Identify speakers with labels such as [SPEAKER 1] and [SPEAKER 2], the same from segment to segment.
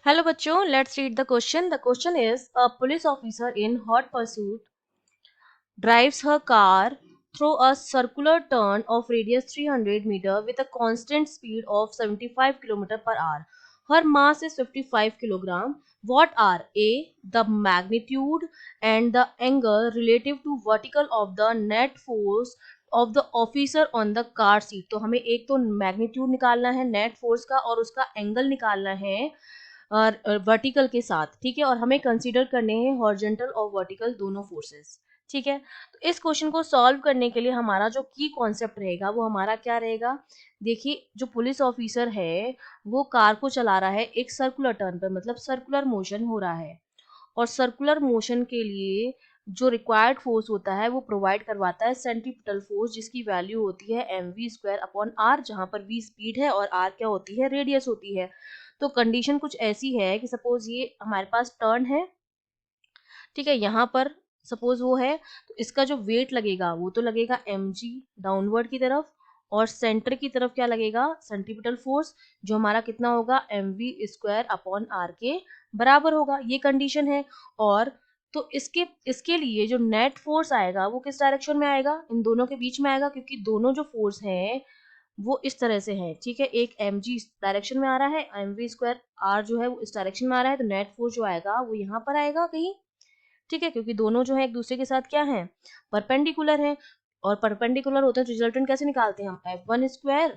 [SPEAKER 1] Hello बच्चों, let's read the question. The question is, a police officer in hot pursuit drives her car through a circular turn of radius 300 meter with a constant speed of 75 kilometer per hour. Her mass is 55 kilogram. What are A, the magnitude and the angle relative to vertical of the net force of the officer on the car seat? तो हमें एक तो magnitude निकालना है net force का और उसका angle निकालना है वर्टिकल के साथ, ठीक है। और हमें कंसीडर करने हैं हॉरिजॉन्टल और वर्टिकल दोनों फोर्सेस, ठीक है। तो इस क्वेश्चन को सॉल्व करने के लिए हमारा जो की कॉन्सेप्ट रहेगा वो हमारा क्या रहेगा। देखिए, जो पुलिस ऑफिसर है वो कार को चला रहा है एक सर्कुलर टर्न पर, मतलब सर्कुलर मोशन हो रहा है। और सर्कुलर मोशन के लिए जो रिक्वायर्ड फोर्स होता है वो प्रोवाइड करवाता है सेंट्रीपिटल फोर्स, जिसकी वैल्यू होती है mv² अपॉन r, जहां पर v स्पीड है और r क्या होती है, रेडियस होती है। तो कंडीशन कुछ ऐसी है कि सपोज ये हमारे पास टर्न है, ठीक है। यहाँ पर सपोज वो है, तो इसका जो वेट लगेगा वो तो लगेगा mg डाउनवर्ड की तरफ, और सेंटर की तरफ क्या लगेगा, सेंट्रीपिटल फोर्स, जो हमारा कितना होगा mv² अपॉन r के बराबर होगा। ये कंडीशन है। और तो इसके लिए जो नेट फोर्स आएगा वो किस डायरेक्शन में आएगा, इन दोनों के बीच में आएगा, क्योंकि दोनों जो फोर्स हैं वो इस तरह से है, ठीक है। एक mg इस डायरेक्शन में आ रहा है, mv²r जो है वो इस डायरेक्शन में आ रहा है, तो नेट फोर्स जो आएगा वो यहाँ पर आएगा कहीं, ठीक है। क्योंकि दोनों जो है एक दूसरे के साथ क्या है, परपेंडिकुलर है। और परपेंडिकुलर होते हैं तो रिजल्टेंट कैसे निकालते हैं हम, f1²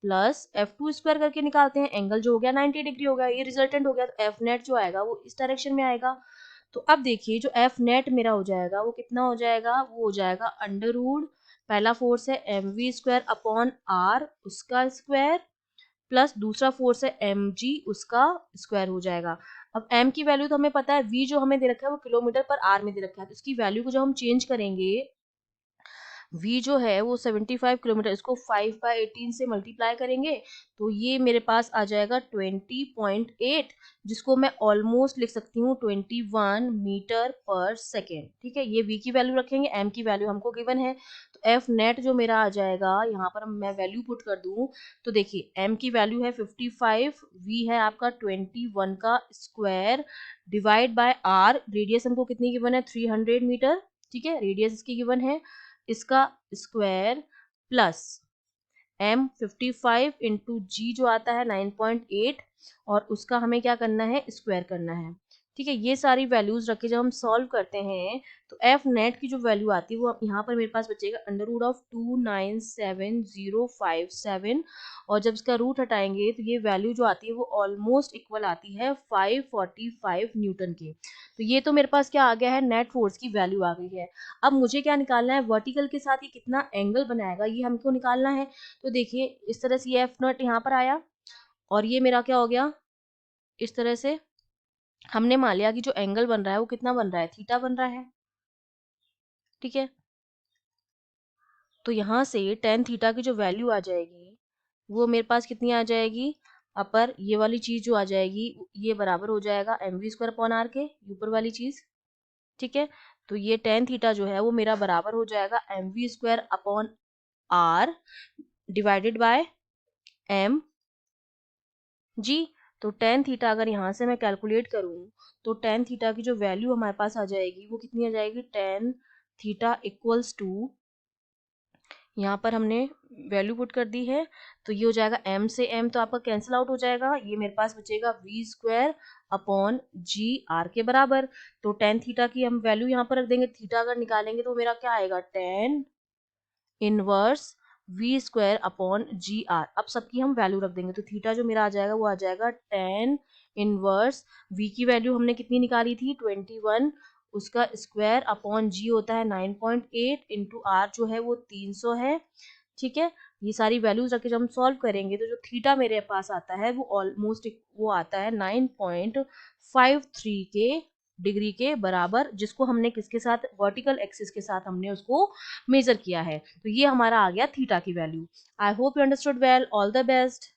[SPEAKER 1] प्लस f2² करके निकालते हैं। एंगल जो हो गया 90 डिग्री हो गया, ये रिजल्टेंट हो गया। तो एफ नेट जो आएगा वो इस डायरेक्शन में आएगा। तो अब देखिए, जो एफ नेट मेरा हो जाएगा वो कितना हो जाएगा, वो हो जाएगा अंडर रूट, पहला फोर्स है mv²अपॉन r उसका स्क्वायर, प्लस दूसरा फोर्स है mg उसका स्क्वायर हो जाएगा। अब m की वैल्यू तो हमें पता है, v जो हमें दे रखा है वो किलोमीटर पर आर में दे रखा है, तो इसकी वैल्यू को जब हम चेंज करेंगे, v जो है वो 75 किलोमीटर, इसको 5/18 से मल्टीप्लाई करेंगे तो ये मेरे पास आ जाएगा 20.8, जिसको मैं ऑलमोस्ट लिख सकती हूँ 21 मीटर पर सेकेंड, ठीक है। ये v की वैल्यू रखेंगे, m की वैल्यू हमको गिवन है। तो f नेट जो मेरा आ जाएगा, यहाँ पर मैं वैल्यू पुट कर दूँ तो देखिए m की वैल्यू है 55, v है आपका 21 का square divide by r, radius हमको कितनी गिवन है 300 मीटर, ठीक है, रेडियस इसकी गिवन है, इसका स्क्वायर प्लस m55 इंटू जी जो आता है 9.8, और उसका हमें क्या करना है, स्क्वायर करना है, ठीक है। ये सारी वैल्यूज रख के जब हम सॉल्व करते हैं तो एफ नेट की जो वैल्यू आती है वो यहाँ पर मेरे पास बचेगा अंडर रूट ऑफ 297057, और जब इसका रूट हटाएंगे तो ये वैल्यू जो आती है वो ऑलमोस्ट इक्वल आती है 545 न्यूटन के। तो ये तो मेरे पास क्या आ गया है, नेट फोर्स की वैल्यू आ गई है। अब मुझे क्या निकालना है, वर्टिकल के साथ ये कितना एंगल बनाएगा ये हमको निकालना है। तो देखिए इस तरह से ये एफ नॉट यहाँ पर आया, और ये मेरा क्या हो गया, इस तरह से हमने मान लिया कि जो एंगल बन रहा है वो कितना बन रहा है, थीटा बन रहा है, ठीक है। तो यहाँ से टेन थीटा की जो वैल्यू आ जाएगी वो मेरे पास कितनी आ जाएगी, अपर ये वाली चीज जो आ जाएगी ये बराबर हो जाएगा mv²/r के, ऊपर वाली चीज, ठीक है। तो ये टेन थीटा जो है वो मेरा बराबर हो जाएगा mv²/r डिवाइडेड बाय m जी। तो टेन थीटा अगर यहाँ से मैं कैलकुलेट करूँ तो टेन थीटा की जो वैल्यू हमारे पास आ जाएगी वो कितनी आ जाएगी, टेन थीटा इक्वल्स टू, यहाँ पर हमने वैल्यू पुट कर दी है, तो ये हो जाएगा m से m तो आपका कैंसिल आउट हो जाएगा, ये मेरे पास बचेगा v²/g r के बराबर। तो टेन थीटा की हम वैल्यू यहाँ पर रख देंगे, थीटा अगर निकालेंगे तो मेरा क्या आएगा, टेन इनवर्स v²/g r। अब सबकी हम वैल्यू रख देंगे, तो थीटा जो मेरा आ जाएगा वो आ जाएगा टेन इनवर्स, v की वैल्यू हमने कितनी निकाली थी 21, उसका स्क्वायर अपॉन g होता है 9.8 इंटू r जो है वो 300 है, ठीक है। ये सारी वैल्यूज रख के जब हम सॉल्व करेंगे तो जो थीटा मेरे पास आता है वो ऑलमोस्ट वो आता है 9.53 के डिग्री के बराबर, जिसको हमने किसके साथ, वर्टिकल एक्सिस के साथ हमने उसको मेजर किया है। तो ये हमारा आ गया थीटा की value. I hope you understood well, all the best.